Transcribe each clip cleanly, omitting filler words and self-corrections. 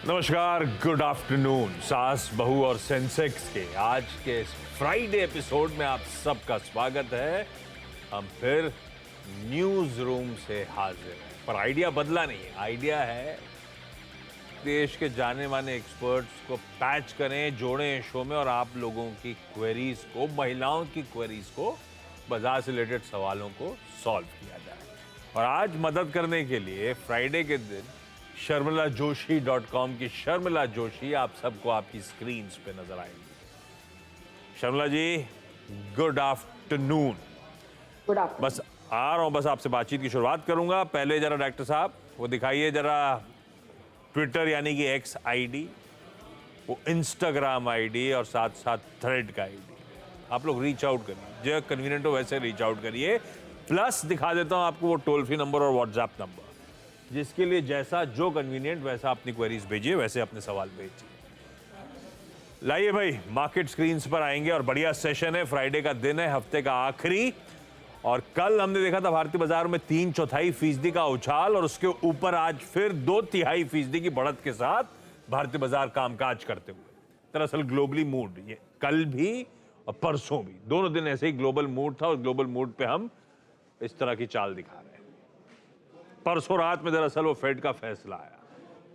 नमस्कार, good afternoon. सास बहू और सेंसेक्स के आज के इस फ्राइडे एपिसोड में आप सबका स्वागत है। हम फिर न्यूज रूम से हाजिर हैं, पर आइडिया बदला नहीं है। आइडिया है देश के जाने माने एक्सपर्ट्स को पैच करें, जोड़ें शो में और आप लोगों की क्वेरीज को, महिलाओं की क्वेरीज को, बाजार से रिलेटेड सवालों को सॉल्व किया जाए। और आज मदद करने के लिए फ्राइडे के दिन sharmilajoshi.com की शर्मिला जोशी आप सबको आपकी स्क्रीन पे नजर आएंगी। शर्मिला जी, गुड आफ्टरनून। Good afternoon. बस आ रहा हूं, बस आपसे बातचीत की शुरुआत करूंगा। पहले जरा डॉक्टर साहब वो दिखाइए जरा ट्विटर यानी कि एक्स आईडी, वो इंस्टाग्राम आईडी और साथ साथ थ्रेड का आईडी। आप लोग रीच आउट करिए, जो कन्वीनियंट हो वैसे रीच आउट करिए। प्लस दिखा देता हूं आपको वो टोल फ्री नंबर और व्हाट्सएप नंबर, जिसके लिए जैसा जो कन्वीनियंट वैसा अपनी क्वेरीज भेजिए, वैसे अपने सवाल भेजिए। लाइए भाई, मार्केट स्क्रीन्स पर आएंगे और बढ़िया सेशन है। फ्राइडे का दिन है, हफ्ते का आखिरी। और कल हमने देखा था भारतीय बाजार में 3/4% का उछाल और उसके ऊपर आज फिर 2/3% की बढ़त के साथ भारतीय बाजार कामकाज करते हुए। दरअसल ग्लोबली मूड, ये कल भी और परसों भी दोनों दिन ऐसे ही ग्लोबल मूड था और ग्लोबल मूड पे हम इस तरह की चाल दिखा रहे हैं। परसों रात में दरअसल वो फेड का फैसला आया,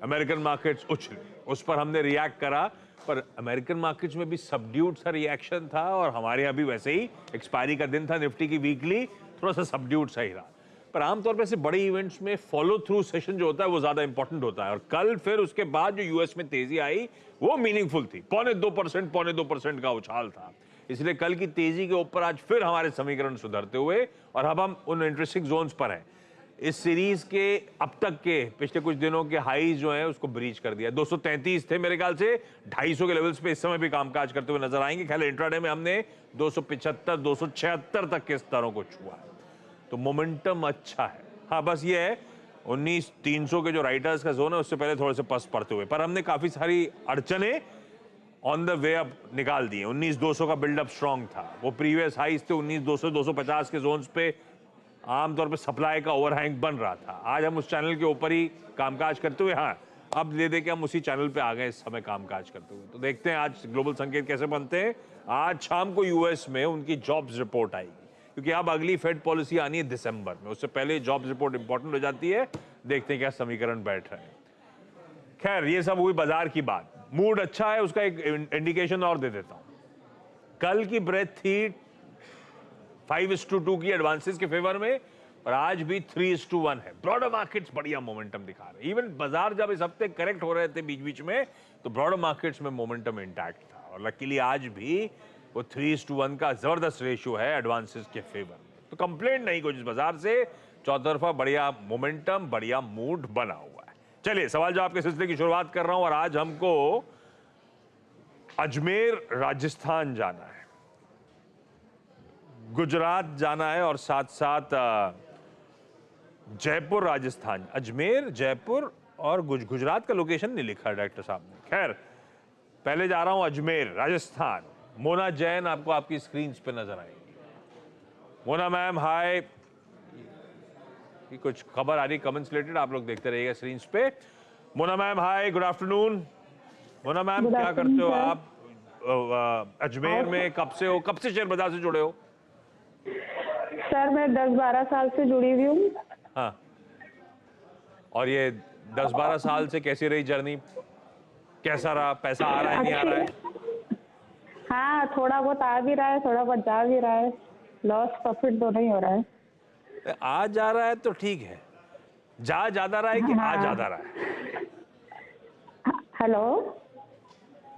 अमेरिकन मार्केट्स उछले, उस पर हमने रिएक्ट करा, पर अमेरिकन मार्केट्स में भी सबड्यूड सा रिएक्शन था और हमारे यहाँ भी वैसे ही एक्सपायरी का दिन था, निफ्टी की वीकली थोड़ा सा सबड्यूड सा ही रहा। पर आमतौर पर ऐसे बड़े इवेंट्स में फॉलो थ्रू सेशन जो होता है वो ज्यादा इंपॉर्टेंट होता है। और कल फिर उसके बाद जो यूएस में तेजी आई वो मीनिंगफुल थी, 2.25% का उछाल था। इसलिए कल की तेजी के ऊपर आज फिर हमारे समीकरण सुधरते हुए और अब हम उन इंटरेस्टिंग जोन्स पर हैं। इस सीरीज के अब तक के पिछले कुछ दिनों के हाईज जो हैं उसको ब्रीच कर दिया। 233 थे मेरे ख्याल से, 250 के लेवल्स पे इस समय भी कामकाज करते हुए नजर आएंगे। ख्याल इंट्राडे में हमने 275, 276 तक के स्तरों को छुआ है, तो मोमेंटम अच्छा है। हाँ, बस ये है 19,300 के जो राइटर्स का जोन है उससे पहले थोड़े से पस पड़ते हुए, पर हमने काफी सारी अड़चने ऑन द वे अप निकाल दिए। 19,200 का बिल्डअप स्ट्रॉन्ग था, वो प्रीवियस हाईज थे 19,200, 250 के जोन्स पे आमतौर पे सप्लाई का ओवरहैंग बन रहा था। आज हम उस चैनल के ऊपर ही कामकाज करते हुए, हाँ अब ले दे के हम उसी चैनल पे आ गए इस समय कामकाज करते हुए। तो देखते हैं आज ग्लोबल संकेत कैसे बनते हैं। आज शाम को यूएस में उनकी जॉब्स रिपोर्ट आएगी, क्योंकि अब अगली फेड पॉलिसी आनी है दिसंबर में, उससे पहले जॉब्स रिपोर्ट इंपॉर्टेंट हो जाती है। देखते हैं क्या समीकरण बैठ रहे हैं। खैर, ये सब हुई बाजार की बात। मूड अच्छा है, उसका एक इंडिकेशन और दे देता हूं। कल की ब्रेथ थी 5:2 की एडवांसेस के फेवर में और आज भी 3:1 है। ब्रॉडर मार्केट्स बढ़िया मोमेंटम दिखा रहे हैं। इवन बाजार जब इस हफ्ते करेक्ट हो रहे थे बीच बीच में, तो ब्रॉडर मार्केट्स में मोमेंटम इंटैक्ट था और लकीली आज भी वो 3:1 का जबरदस्त रेशियो है एडवांसेस के फेवर में। तो कंप्लेंट नहीं कुछ इस बाजार से, चौतरफा बढ़िया मोमेंटम, बढ़िया मूड बना हुआ है। चलिए सवाल जवाब के सिलसिले की शुरुआत कर रहा हूं और आज हमको अजमेर राजस्थान जाना है, गुजरात जाना है और साथ साथ जयपुर राजस्थान। अजमेर, जयपुर और गुजरात का लोकेशन नहीं लिखा डॉक्टर साहब ने। खैर, पहले जा रहा हूं अजमेर राजस्थान। मोना जैन आपको आपकी स्क्रीन पे नजर आएगी। मोना मैम हाय, कुछ खबर आ रही कमेंट्स रिलेटेड, आप लोग देखते रहिएगा स्क्रीन पे। Mona ma'am hi, good afternoon. Mona ma'am क्या करते हो आप अजमेर में? कब से हो, कब से शेयर बाजार से जुड़े हो? सर मैं 10-12 साल से जुड़ी हुई हूँ। हाँ, और ये 10-12 साल से कैसी रही जर्नी? कैसा रहा? पैसा आ रहा है, नहीं आ रहा है? हाँ, थोड़ा बहुत आ भी रहा है, थोड़ा बहुत जा भी रहा है। लॉस प्रॉफिट दोनों ही हो रहा है। आ जा रहा है तो ठीक है, जा ज्यादा रहा है कि आ ज्यादा रहा है? हेलो,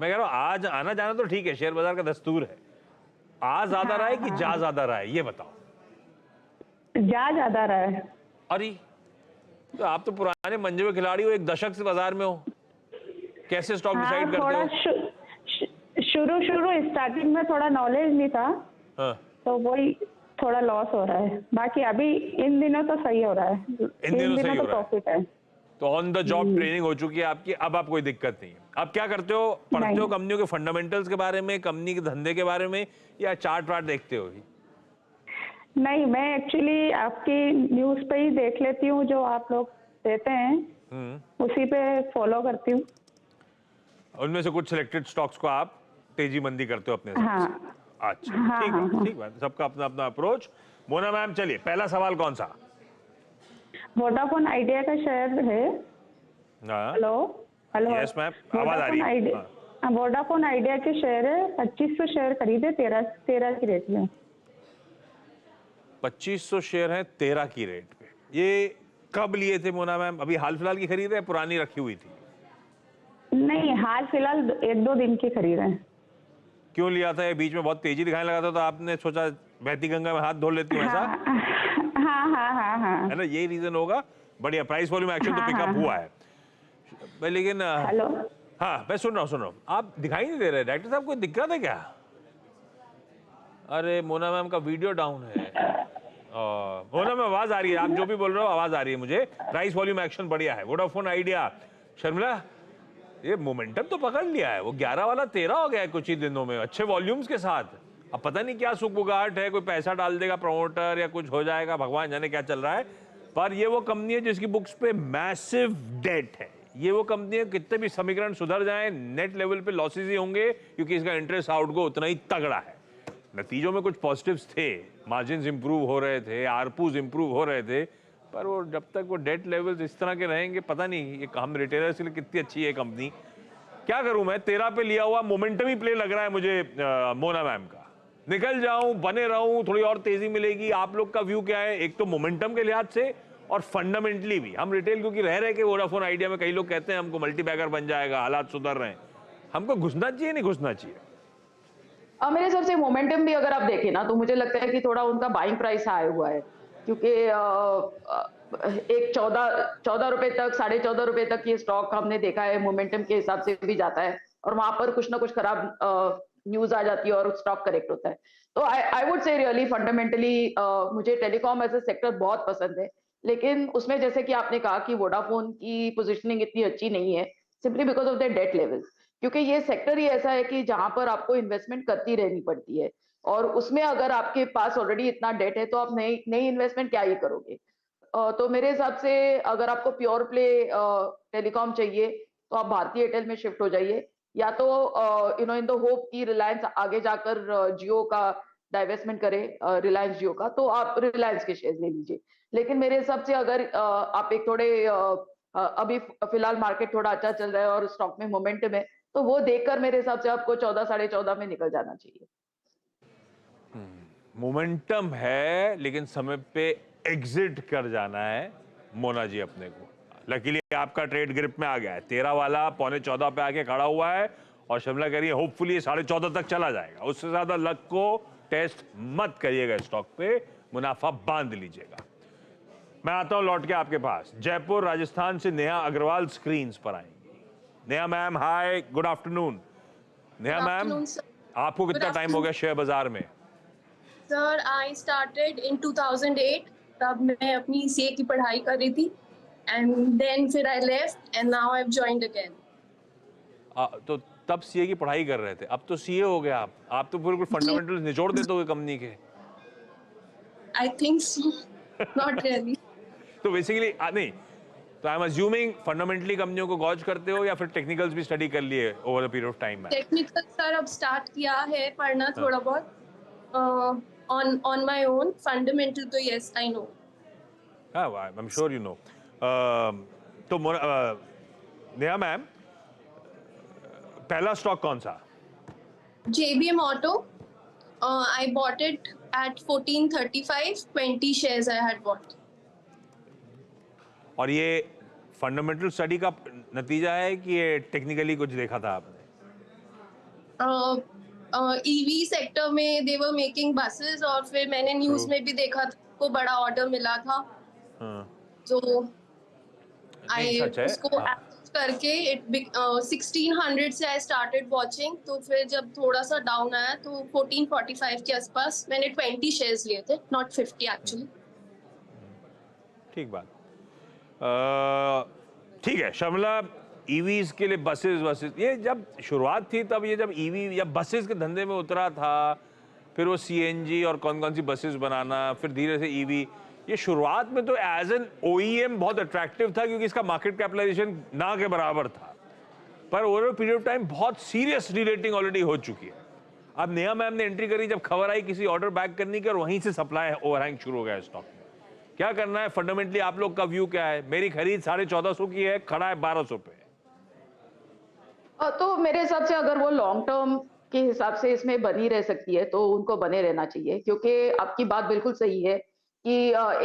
मैं कह रहा हूँ आज आना जाना तो ठीक है, शेयर बाजार का दस्तूर है। आ ज्यादा रहा है कि जा ज्यादा रहा है, ये बताओ। जा ज्यादा रहा है। अरे तो आप तो पुराने मंजे हुए खिलाड़ी हो, एक दशक से बाजार में हो, कैसे स्टॉक डिसाइड करते हो? शुरू स्टार्टिंग में थोड़ा नॉलेज नहीं था। हाँ। तो वही थोड़ा लॉस हो रहा है, बाकी अभी इन दिनों तो सही हो रहा है। इन दिनों सही हो तो प्रॉफिट है। तो ऑन द जॉब ट्रेनिंग हो चुकी है आपकी, अब आप कोई दिक्कत नहीं है। अब क्या करते हो? पढ़ते हो कंपनियों के फंडामेंटल्स के बारे में, कंपनी के धंधे के बारे में, या चार्ट वार्ट देखते हो? नहीं, मैं एक्चुअली आपकी न्यूज पे ही देख लेती हूँ, जो आप लोग देते हैं उसी पे फॉलो करती हूँ। उनमें से कुछ सिलेक्टेड स्टॉक्स को आप तेजी मंदी करते हो अपने हिसाब हाँ से। अच्छा, हाँ ठीक हाँ है, हाँ। ठीक है, सबका अपना अपना अप्रोच। मोना मैम, चलिए पहला सवाल कौन सा? वोडाफोन आइडिया का शेयर है। हाँ, हेलो हेलो। यस मैम, आवाज आ रही वोडाफोन है। आइडिया, हाँ, हाँ, वोडाफोन आइडिया के शेयर है, 2500 शेयर खरीदे 13 की रेट में। 2500 शेयर हैं 13 की रेट पे। ये कब लिए थे मोना मैम? अभी हाल फिलहाल की खरीद है, पुरानी रखी हुई थी? नहीं, हाल फिलहाल 1-2 दिन की खरीद है। क्यों लिया था? ये बीच में बहुत तेजी दिखाने लगा था, तो आपने सोचा बहती गंगा में हाथ धो लेती हूँ, ऐसा? हाँ हाँ हाँ हाँ हाँ है ना, यही रीजन होगा। बढ़िया, प्राइस वॉल्यूम एक्शन तो हाँ पिकअप हाँ। हुआ है भाई, लेकिन हेलो। हाँ, मैं सुन रहा हूँ। आप दिखाई नहीं दे रहे डायरेक्टर साहब, कोई दिक्कत है क्या? अरे मोना मैम का वीडियो डाउन है। मोना मैम, आवाज आ रही है, आप जो भी बोल रहे हो आवाज आ रही है मुझे। प्राइस वॉल्यूम एक्शन बढ़िया है। वोडाफोन आइडिया, शर्मिला, ये मोमेंटम तो पकड़ लिया है। वो 11 वाला 13 हो गया है कुछ ही दिनों में, अच्छे वॉल्यूम्स के साथ। अब पता नहीं क्या सुगबुगाहट है, कोई पैसा डाल देगा प्रमोटर या कुछ हो जाएगा, भगवान जाने क्या चल रहा है। पर ये वो कंपनी है जिसकी बुक्स पे मैसिव डेट है। ये वो कंपनी है, कितने भी समीकरण सुधर जाएं, नेट लेवल पे लॉसेस ही होंगे, क्योंकि इसका इंटरेस्ट आउटगो उतना ही तगड़ा है। नतीजों में कुछ पॉजिटिव्स थे, मार्जिन्स इंप्रूव हो रहे थे, आरपूज इंप्रूव हो रहे थे, पर वो जब तक वो डेट लेवल्स इस तरह के रहेंगे, पता नहीं ये हम रिटेलर्स के लिए कितनी अच्छी है कंपनी। क्या करूं मैं, 13 पे लिया हुआ मोमेंटम ही प्ले लग रहा है मुझे मोना मैम का। निकल जाऊं, बने रहूं, थोड़ी और तेजी मिलेगी? आप लोग का व्यू क्या है? एक तो मोमेंटम के लिहाज से और फंडामेंटली भी। हम रिटेल क्योंकि रह रहे के वोडाफोन आइडिया में, कई लोग कहते हैं हमको मल्टीबैगर बन जाएगा, हालात सुधर रहे हैं। हमको घुसना चाहिए, नहीं घुसना चाहिए? मेरे हिसाब से मोमेंटम भी अगर आप देखें ना, तो मुझे लगता है कि थोड़ा उनका बाइंग प्राइस हाई हुआ है, क्योंकि एक 14 रुपए तक, 14.5 रुपए तक ये स्टॉक हमने देखा है, मोमेंटम के हिसाब से भी जाता है, और वहां पर कुछ ना कुछ खराब न्यूज आ जाती है और स्टॉक करेक्ट होता है। तो I would say really fundamentally मुझे टेलीकॉम एज ए सेक्टर बहुत पसंद है, लेकिन उसमें जैसे कि आपने कहा कि वोडाफोन की पोजिशनिंग इतनी अच्छी नहीं है, simply because of the debt level. क्योंकि ये सेक्टर ही ऐसा है कि जहां पर आपको इन्वेस्टमेंट करती रहनी पड़ती है, और उसमें अगर आपके पास ऑलरेडी इतना डेट है, तो आप नई नई इन्वेस्टमेंट क्या ही करोगे। तो मेरे हिसाब से अगर आपको प्योर प्ले टेलीकॉम चाहिए, तो आप भारतीय एयरटेल में शिफ्ट हो जाइए, या तो इन द होप कि रिलायंस आगे जाकर जियो का डाइवेस्टमेंट करे, रिलायंस जियो का, तो आप रिलायंस के शेयर ले लीजिए। लेकिन मेरे हिसाब से अगर आप एक थोड़े अभी फिलहाल मार्केट थोड़ा अच्छा चल रहा है और स्टॉक में मोमेंटम है, तो वो देखकर मेरे हिसाब से आपको 14, 14.5 में निकल जाना चाहिए। मोमेंटम है, लेकिन समय पे एग्जिट कर जाना है मोना जी अपने को। लकीली आपका ट्रेड ग्रिप में आ गया है। 13 वाला 13.25 पे आके खड़ा हुआ है, और शिमला कह रही है होपफुली 14.5 तक चला जाएगा। उससे ज्यादा लक को टेस्ट मत करिएगा, स्टॉक पे मुनाफा बांध लीजिएगा। मैं आता हूं लौट के आपके पास। जयपुर राजस्थान से नेहा अग्रवाल स्क्रीन पर आएंगी। नेहा मैम, हाय, गुड आफ्टरनून। नेहा मैम, आपको कितना टाइम हो गया शेयर बाजार में? Sir, I started in 2008। तब मैं अपनी सीए की पढ़ाई कर रही थी, एंड देन फिर I left and now I have joined again. तो तब सीए की पढ़ाई कर रहे थे, अब तो सीए हो गया आप तो बिल्कुल फंडामेंटल निचोड़ देते हो कंपनी के। I think so, not really. तो बेसिकली नहीं, तो आई एम अज्यूमिंग फंडामेंटली कंपनियों को गॉज करते हो, या फिर टेक्निकल्स भी स्टडी कर लिए over a period of time में? टेक्निकल सर अब स्टार्ट किया है पढ़ना थोड़ा बहुत, on my own. Fundamental तो yes I know. I'm sure you know. तो नेहा मैम, पहला स्टॉक कौन सा? JBM Auto. I bought it at 14.35. 20 shares I had bought. और ये फंडामेंटल स्टडी का नतीजा है कि ये टेक्निकली कुछ देखा था आपने? EV सेक्टर में they were making buses, और फिर मैंने न्यूज में भी देखा था को बड़ा ऑर्डर मिला था। तो उसको करके 1600 से आई स्टार्टेड वॉचिंग। तो फिर जब थोड़ा सा डाउन आया तो 14.45 के आसपास मैंने 20 शेयर्स लिए थे, नॉट 50 एक्चुअली। ठीक बात। ठीक है शर्मिला, ईवीज के लिए बसेस, ये जब शुरुआत थी तब ये जब ईवी या बसेस के धंधे में उतरा था, फिर वो सीएनजी और कौन कौन सी बसेस बनाना, फिर धीरे से ईवी, ये शुरुआत में तो एज एन ओईएम बहुत अट्रैक्टिव था, क्योंकि इसका मार्केट कैपिटलाइजेशन ना के बराबर था। पर ओवर पीरियड ऑफ टाइम बहुत सीरियस रीरेटिंग ऑलरेडी हो चुकी है। अब नेहा मैम ने एंट्री करी जब खबर आई किसी ऑर्डर बैक करने की, और वहीं से सप्लाई ओवरहैंग शुरू हो गया स्टॉक में। क्या करना है फंडामेंटली, आप लोग का व्यू क्या है? मेरी खरीद 1450 की है, खड़ा है 1200 पे। तो मेरे हिसाब से अगर वो लॉन्ग टर्म के हिसाब से इसमें बनी रह सकती है तो उनको बने रहना चाहिए, क्योंकि आपकी बात बिल्कुल सही है कि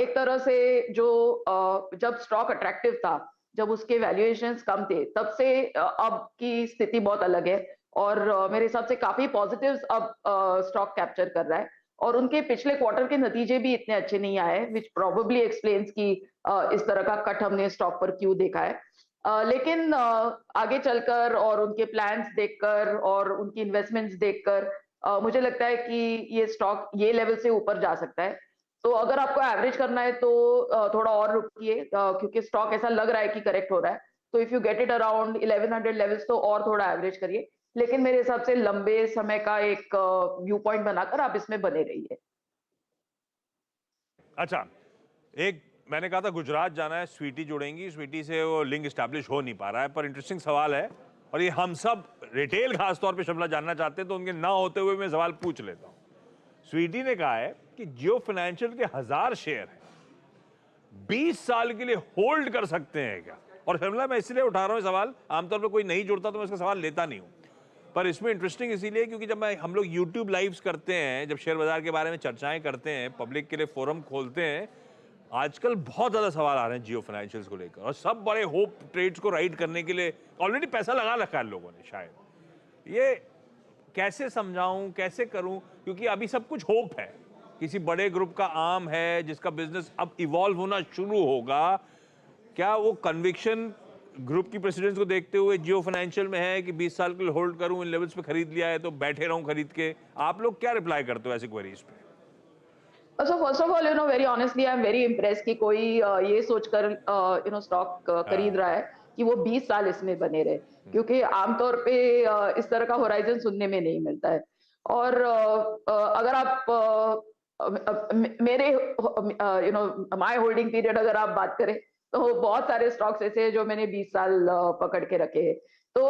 एक तरह से जो जब स्टॉक अट्रैक्टिव था, जब उसके वैल्यूएशंस कम थे, तब से अब की स्थिति बहुत अलग है। और मेरे हिसाब से काफी पॉजिटिव्स अब स्टॉक कैप्चर कर रहा है, और उनके पिछले क्वार्टर के नतीजे भी इतने अच्छे नहीं आए, विच प्रोबेबली एक्सप्लेन्स कि इस तरह का कट हमने स्टॉक पर क्यों देखा है। लेकिन आगे चलकर और उनके प्लान्स देखकर और उनकी इन्वेस्टमेंट्स देखकर मुझे लगता है कि ये स्टॉक ये लेवल से ऊपर जा सकता है। तो अगर आपको एवरेज करना है तो थोड़ा और रुकिए, क्योंकि स्टॉक ऐसा लग रहा है कि करेक्ट हो रहा है। तो if you get it around 1100 levels तो और थोड़ा एवरेज करिए, लेकिन मेरे हिसाब से लंबे समय का एक व्यू पॉइंट बनाकर आप इसमें बने रहिए। अच्छा, एक मैंने कहा था गुजरात जाना है, स्वीटी जुड़ेंगी, स्वीटी से वो लिंक एस्टैब्लिश हो नहीं पा रहा है, पर इंटरेस्टिंग सवाल है, और ये हम सब रिटेल खासतौर पे शमला जानना चाहते हैं, तो उनके ना होते हुए मैं सवाल पूछ लेता हूँ। स्वीटी ने कहा है कि जियो फाइनेंशियल के 1000 शेयर हैं, 20 साल के लिए होल्ड कर सकते हैं क्या? और शमला मैं इसलिए उठा रहा हूँ सवाल, आमतौर पर कोई नहीं जुड़ता तो मैं इसका सवाल लेता नहीं हूँ, पर इसमें इंटरेस्टिंग इसीलिए क्योंकि जब हम लोग यूट्यूब लाइव्स करते हैं, जब शेयर बाजार के बारे में चर्चाएं करते हैं, पब्लिक के लिए फोरम खोलते हैं, आजकल बहुत ज्यादा सवाल आ रहे हैं जियो फाइनेंशियल्स को लेकर, और सब बड़े होप ट्रेड्स को राइड करने के लिए ऑलरेडी पैसा लगा रखा है लोगों ने। शायद ये कैसे समझाऊं, कैसे करूं, क्योंकि अभी सब कुछ होप है, किसी बड़े ग्रुप का आर्म है जिसका बिजनेस अब इवॉल्व होना शुरू होगा। क्या वो कन्विक्शन ग्रुप की प्रेसिडेंट्स को देखते हुए जियो फाइनेंशियल में है कि 20 साल के लिए होल्ड करूं, इन लेवल्स पे खरीद लिया है तो बैठे रहूं खरीद के? आप लोग क्या रिप्लाई करते हो ऐसी क्वेरीज पे? So first of all, very honestly, I'm very impressed कि कोई ये सोचकर स्टॉक खरीद रहा है कि वो 20 साल इसमें बने रहे, क्योंकि आमतौर पे इस तरह का होराइजन सुनने में नहीं मिलता है। और अगर आप मेरे माय होल्डिंग पीरियड अगर आप बात करें तो बहुत सारे स्टॉक्स ऐसे हैं जो मैंने 20 साल पकड़ के रखे हैं। तो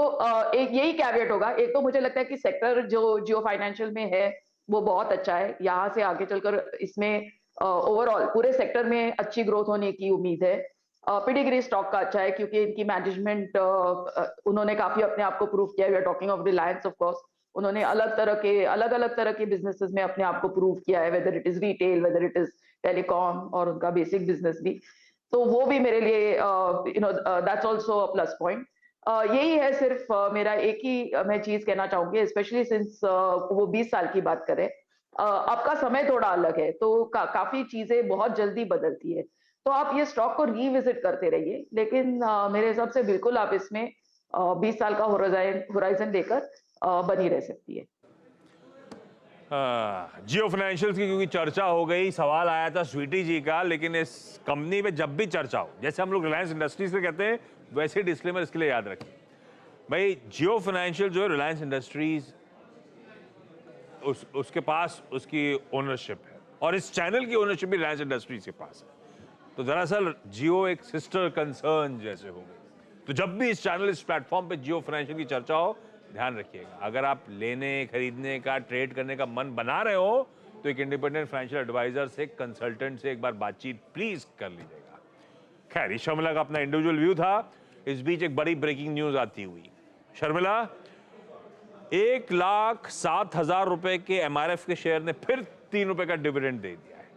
एक यही कैविएट होगा। एक तो मुझे लगता है कि सेक्टर जो जियो फाइनेंशियल में है वो बहुत अच्छा है, यहाँ से आगे चलकर इसमें ओवरऑल पूरे सेक्टर में अच्छी ग्रोथ होने की उम्मीद है। पेडिग्री स्टॉक का अच्छा है क्योंकि इनकी मैनेजमेंट उन्होंने काफी अपने आप को प्रूव किया। We are talking of Reliance, of course उन्होंने अलग अलग तरह के बिजनेसेस में अपने आप को प्रूव किया है, whether it is retail, whether it is telecom और उनका बेसिक बिजनेस भी। तो वो भी मेरे लिए that's also a plus point. यही है सिर्फ मेरा एक ही मैं चीज कहना चाहूंगी, स्पेशली सिंस वो 20 साल की बात करें, आपका समय थोड़ा अलग है, तो काफी चीजें बहुत जल्दी बदलती है। तो आप ये स्टॉक को रीविजिट करते रहिए, लेकिन मेरे हिसाब से बिल्कुल आप इसमें 20 साल का होराइजन लेकर बनी रह सकती है। जियो फाइनेंशियल्स की क्योंकि चर्चा हो गई, सवाल आया था स्वीटी जी का, लेकिन इस कंपनी में जब भी चर्चा हो, जैसे हम लोग रिलायंस इंडस्ट्रीज से कहते हैं, वैसे डिस्क्लेमर इसके लिए याद रखिए भाई, जियो फाइनेंशियल जो है रिलायंस इंडस्ट्रीज उसके पास उसकी ओनरशिप है, और इस चैनल की ओनरशिप भी रिलायंस इंडस्ट्रीज के पास है। तो दरअसल जियो एक सिस्टर कंसर्न जैसे हो गई। तो जब भी इस चैनल, इस प्लेटफॉर्म पे जियो फाइनेंशियल की चर्चा हो, ध्यान रखिएगा, अगर आप लेने खरीदने का, ट्रेड करने का मन बना रहे हो तो एक इंडिपेंडेंट फाइनेंशियल एडवाइजर से, कंसल्टेंट से एक बार बातचीत प्लीज कर लीजिएगा। खैर, शर्मिला का अपना इंडिविजुअल व्यू था। इस बीच एक बड़ी ब्रेकिंग न्यूज आती हुई, शर्मिला 1,07,000 रुपए के एमआरएफ के शेयर ने फिर 3 रुपए का डिविडेंड दे दिया है,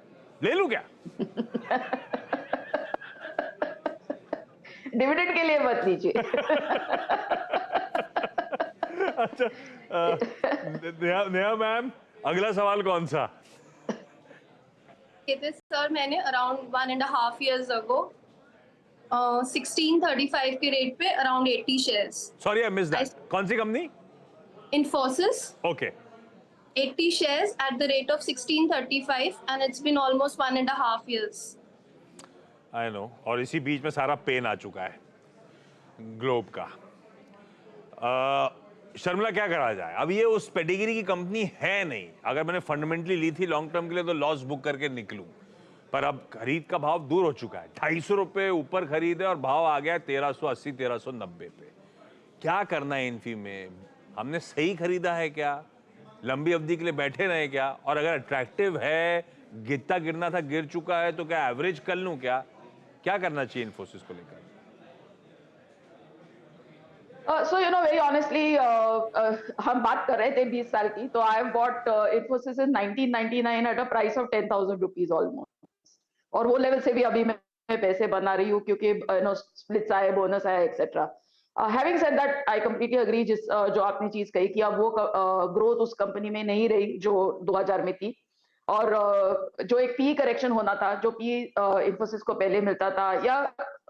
ले लूं क्या? डिविडेंड के लिए मत लीजिए। अच्छा, नेहा मैम, अगला सवाल कौन सा? सर मैंने अराउंड 1.5 years ago 1635 के रेट पे around 80 shares. Sorry I miss that. कौन सी company? Infosys. Okay. 80 shares at the rate of 1635 and it's been almost 1.5 years. I know, और इसी बीच में सारा पेन आ चुका है ग्लोब का। शर्मिला, क्या करा जाए? अब ये उस पेडिग्री की कंपनी है नहीं। अगर मैंने फंडामेंटली ली थी लॉन्ग टर्म के लिए तो लॉस बुक करके निकलूं, पर अब खरीद का भाव दूर हो चुका है। 250 रुपए ऊपर खरीदे और भाव आ गया 1380 1390 पे। क्या करना है इन्फी में? हमने सही खरीदा है क्या? लंबी अवधि के लिए बैठे रहे क्या? और अगर अट्रैक्टिव है, गिरता गिरना था गिर चुका है, तो क्या एवरेज कर लूं क्या? क्या करना चाहिए इन्फोसिस को लेकर? So you know, very honestly, हम बात कर रहे थे 20 साल की, तो I have bought Infosys in 1999 at a price of 10,000 rupees almost. और वो लेवल से भी अभी मैं पैसे बना रही हूँ क्योंकि स्प्लिट्स आए, बोनस आया, etcetera. Having said that, I completely agree जो आपने चीज कही कि अब वो ग्रोथ उस कंपनी में नहीं रही जो 2000 में थी. और जो एक पी करेक्शन होना था, जो पी इंफोसिस को पहले मिलता था, या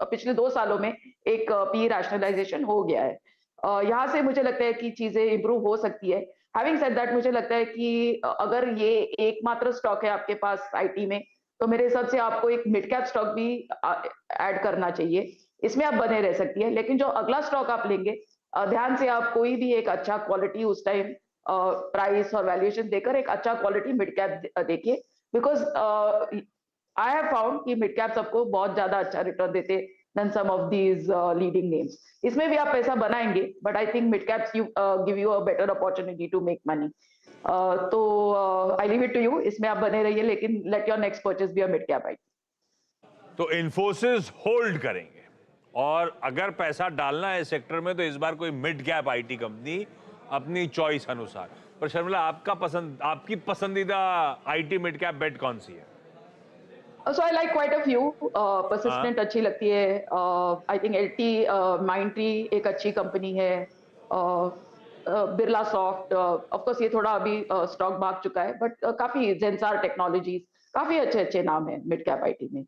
पिछले 2 सालों में एक पी रैशनलाइजेशन हो गया है. यहाँ से मुझे लगता है कि चीजें इंप्रूव हो सकती है. हैविंग सेड दैट, मुझे लगता है कि अगर ये एकमात्र स्टॉक है आपके पास आईटी में, तो मेरे हिसाब से आपको एक मिड कैप स्टॉक भी ऐड करना चाहिए. इसमें आप बने रह सकती है, लेकिन जो अगला स्टॉक आप लेंगे, ध्यान से आप कोई भी एक अच्छा क्वालिटी उस टाइम प्राइस और वैल्यूएशन देकर एक अच्छा क्वालिटी मिड कैप देखिए. बिकॉज आई हैव फाउंड कि मिड कैप सबको बहुत ज्यादा अच्छा रिटर्न देते than some of these leading names. इसमें भी आप पैसा बनाएंगे, but I think mid caps give you a better opportunity to make money. तो I leave it to you, इसमें आप बने रहिए, लेकिन let your next purchase be a mid cap IT. तो इन्फोसिस होल्ड करेंगे, और अगर पैसा डालना है सेक्टर में तो इस बार कोई मिड कैप आईटी कंपनी अपनी चॉइस अनुसार. पर शर्मिला, आपकी पसंदीदा आईटी मिड कैप बेट कौन सी है? So I like quite a few. Persistent अच्छी लगती है. I think LT Mindtree एक अच्छी कंपनी है. बिरला सॉफ्ट, ऑफ कोर्स ये थोड़ा अभी स्टॉक भाग चुका है, बट काफी जेंसार टेक्नोलॉजीज, काफी अच्छे अच्छे नाम है मिड कैप आईटी में.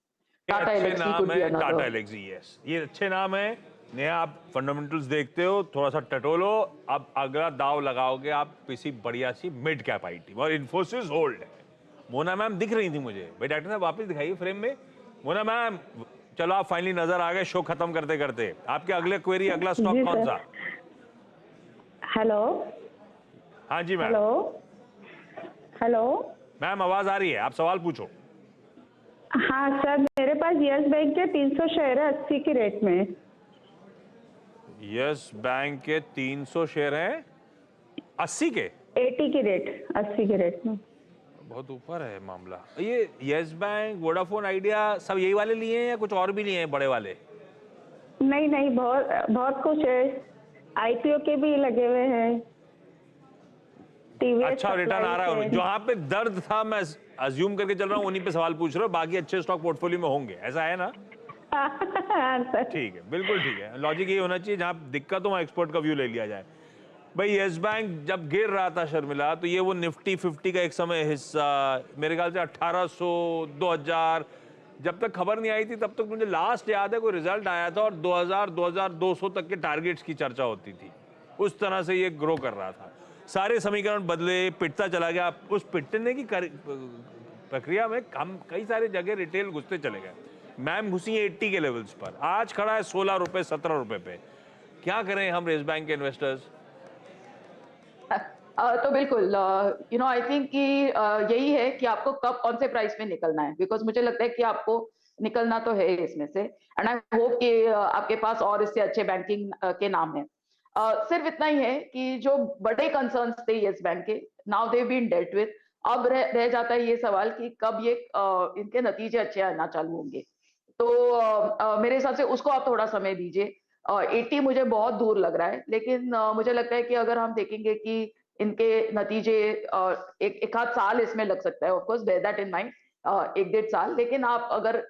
Tata Elxsi could be another. Tata Elxsi, yes, ये अच्छे नाम है. नया आप फंडामेंटल्स देखते हो, थोड़ा सा टटोलो, अब अगला दाव लगाओगे आप किसी बढ़िया सी मिड कैप आईटी. और इन्फोसिस होल्ड है. मोना मैम दिख रही थी मुझे. भाई डॉक्टर साहब वापस दिखाइए फ्रेम में. मोना मैम, चलो आप फाइनली नजर आ गए शो खत्म करते करते. आपके अगले क्वेरी, अगला स्टॉक कौन सा? हेलो. हाँ जी मैम. हेलो. हेलो मैम, आवाज आ रही है, आप सवाल पूछो. हाँ सर, मेरे पास यस बैंक के 300 शेयर है 80 की रेट में. यस बैंक के 300 शेयर हैं 80 के? 80 की रेट, 80 की रेट में. बहुत ऊपर है मामला. ये यस बैंक, वोडाफोन आइडिया, सब यही वाले लिए हैं या कुछ और भी लिए हैं बड़े वाले? नहीं नहीं, बहुत बहुत कुछ है. आईपीओ के भी लगे हुए हैं. टीवीएस अच्छा रिटर्न आ रहा है उनमें. जहां पे दर्द था मैं अज्यूम करके चल रहा हूँ, उन्हीं पे सवाल पूछ रहा हूँ. बाकी अच्छे स्टॉक पोर्टफोलियो में होंगे, ऐसा है ना? ठीक है, बिल्कुल ठीक है. लॉजिक ये होना चाहिए, जहां दिक्कत हो वहां एक्सपर्ट का व्यू ले लिया जाए. भाई यस बैंक जब गिर रहा था शर्मिला, तो ये वो निफ्टी 50 का एक समय हिस्सा, मेरे ख्याल से 1800 2000, जब तक खबर नहीं आई थी तब तक मुझे लास्ट याद है कोई रिजल्ट आया था और 2000 2200 तक के टारगेट्स की चर्चा होती थी. उस तरह से ये ग्रो कर रहा था. सारे समीकरण बदले, पिटता चला गया. उस पिटने की प्रक्रिया में हम कई सारे जगह रिटेल घुसते चले गए. मैम घुसी है 80 के लेवल्स पर, आज खड़ा है 16 रुपए 17 रुपए पे. क्या करें हम यस बैंक के इन्वेस्टर्स? तो बिल्कुल, यू नो, आई थिंक कि यही है कि आपको कब कौन से प्राइस में निकलना है. बिकॉज मुझे लगता है कि आपको निकलना तो है इसमें से, एंड आई होप कि आपके पास और इससे अच्छे बैंकिंग के नाम है. सिर्फ इतना ही है कि जो बड़े कंसर्न्स थे यस बैंक के, now they been dealt with. अब रह जाता है ये सवाल कि कब ये इनके नतीजे अच्छे आना चालू होंगे. तो मेरे हिसाब से उसको आप थोड़ा समय दीजिए. 80 मुझे बहुत दूर लग रहा है, लेकिन मुझे लगता है कि अगर हम देखेंगे कि इनके नतीजे एक आध साल इसमें लग सकता है, of course bear that in mind, 1-1.5 साल. लेकिन आप अगर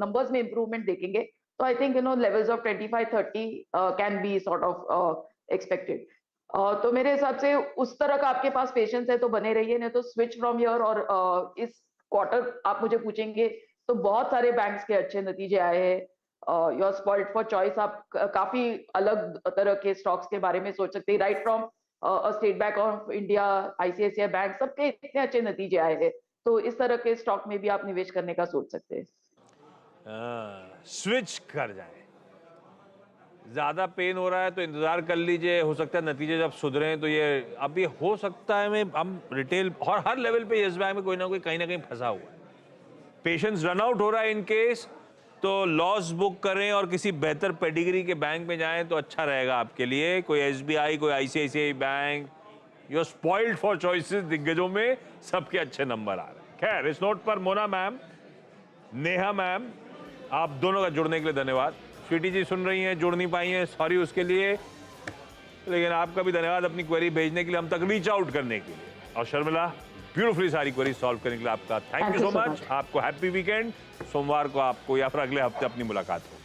नंबर्स में इंप्रूवमेंट देखेंगे तो I think levels of 25-30 can be sort of expected. तो मेरे हिसाब से उस तरह का आपके पास पेशेंस है तो बने रहिए, नहीं तो स्विच फ्रॉम हियर. और इस क्वार्टर आप मुझे पूछेंगे तो बहुत सारे बैंक्स के अच्छे नतीजे आए हैं. योर स्पॉइल्ड फॉर चॉइस, आप काफी अलग तरह के स्टॉक्स के बारे में सोच सकते हैं. Right from state bank of India, ICICI bank, सबके इतने अच्छे नतीजे आए हैं. तो इस तरह के स्टॉक में भी आप निवेश करने का सोच सकते हैं. स्विच कर जाए. ज्यादा पेन हो रहा है तो इंतजार कर लीजिए, हो सकता है नतीजे जब सुधरे तो ये अब ये हो सकता है. हम रिटेल और हर लेवल पे यस बैंक में कोई ना कोई कहीं ना कहीं फंसा हुआ है. पेशेंस रन आउट हो रहा है इन केस तो लॉस बुक करें और किसी बेहतर पेडिग्री के बैंक में जाएं तो अच्छा रहेगा आपके लिए। कोई एसबीआई, कोई ICICI bank. You are spoiled for choices. दिग्गजों में सबके अच्छे नंबर आ रहे हैं। खैर, इस नोट पर मोना मैम, नेहा मैम, आप दोनों का जुड़ने के लिए धन्यवाद। स्वीटी जी सुन रही हैं, जुड़ नहीं पाई हैं, सॉरी उसके लिए, लेकिन आपका भी धन्यवाद अपनी क्वेरी भेजने के लिए, हम तक रीच आउट करने के लिए। और शर्मिला, ब्यूटीफुली सारी क्वेरी सॉल्व करने के लिए आपका थैंक यू सो मच। आपको हैप्पी वीकेंड। सोमवार को आपको या फिर अगले हफ्ते अपनी मुलाकात हो।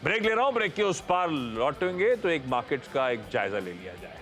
ब्रेक ले रहा हूं, ब्रेक के उस पार लौटेंगे तो एक मार्केट्स का एक जायजा ले लिया जाए।